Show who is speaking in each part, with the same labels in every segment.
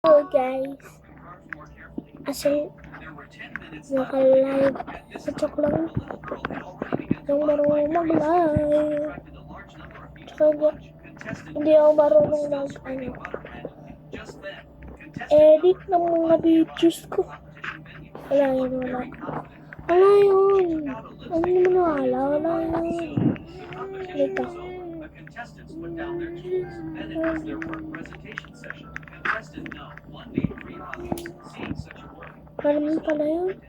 Speaker 1: Hello guys, kasi naka-live sa chok lang yung marunong mag-live, tsaka hindi ako marunong edit ng mga videos ko. Wala yun. Wala yun. Ano naman wala yun. Dito. Parang pala yun.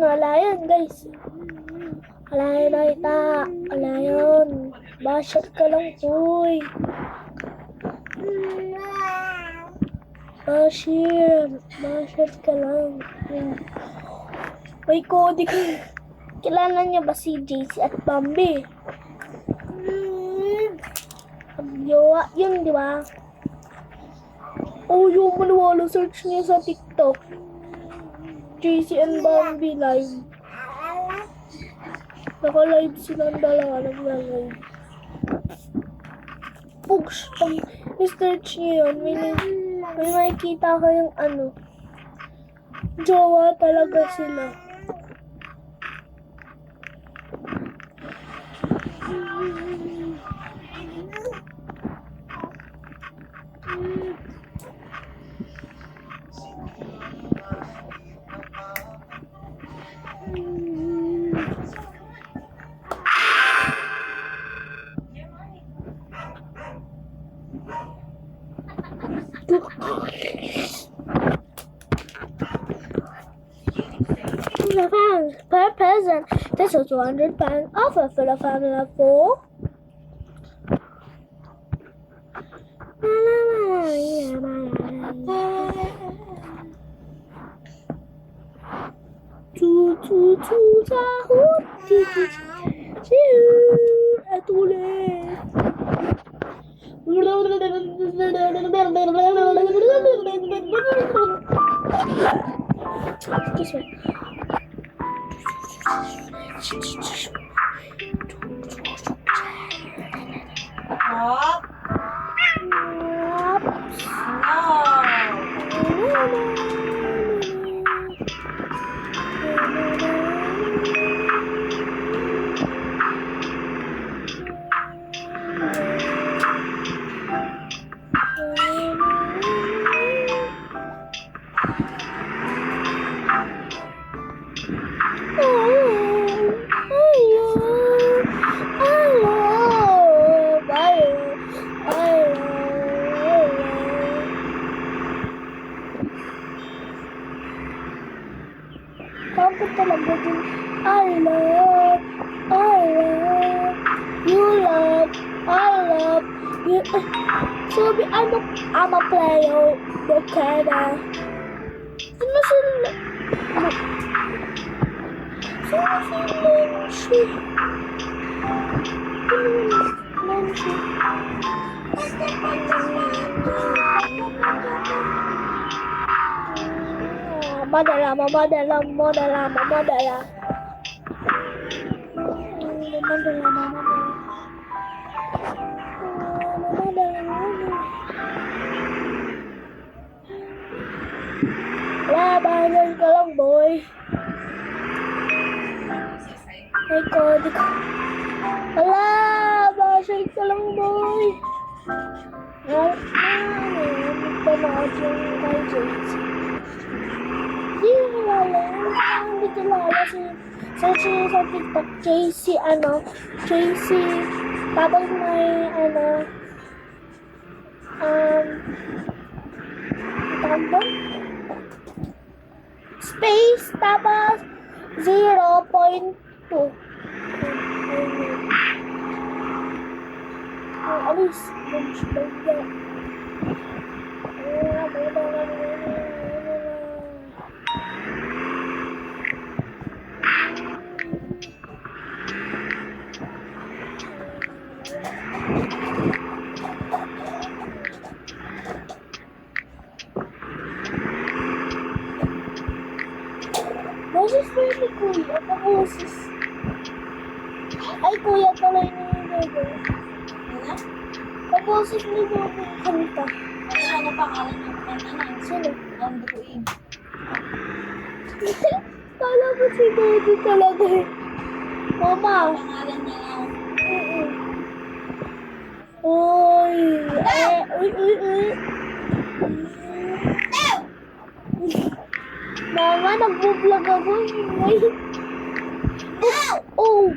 Speaker 1: Wala yan guys. Wala yan. Bashot ka lang boy. Bashot ka lang. Uy, Cody, kilala niya ba si JC at Bambi? Jowa, yun, di ba? Oh, yung maniwala, search niya sa TikTok. JC and Bambi live. Naka-live silang dalawa, nag-live. Pugs, pag ni-search niya yun, may makikita ko yung jowa talaga sila. Per present, this is 200 pounds offer for the family of 4. Bakit talaga din? I love you, Sabi, I'm a player, Bukana. Sino sila? Madala. Labanan ka lang, boy. Ay, Cody ka. Labanan ka lang, boy. Panood yung kay JC. Hindi kilala si search niyo sa TikTok JC tapos may space tapos 0.2 alis Boses na yun ni Kuya. Paboses. Ay, Kuya tuloy na yung Lego.
Speaker 2: Ano?
Speaker 1: Paboses ni Mama yung kanta.
Speaker 2: Ano pangalan ng kanta na?
Speaker 1: Sino?
Speaker 2: Ang bukuin.
Speaker 1: Kala ko si Dodo talaga eh. Mama.
Speaker 2: Pangalan niya nga.
Speaker 1: Uy. Uy, uy, uy. Mama, nag-vlog ako. Ay. Oh.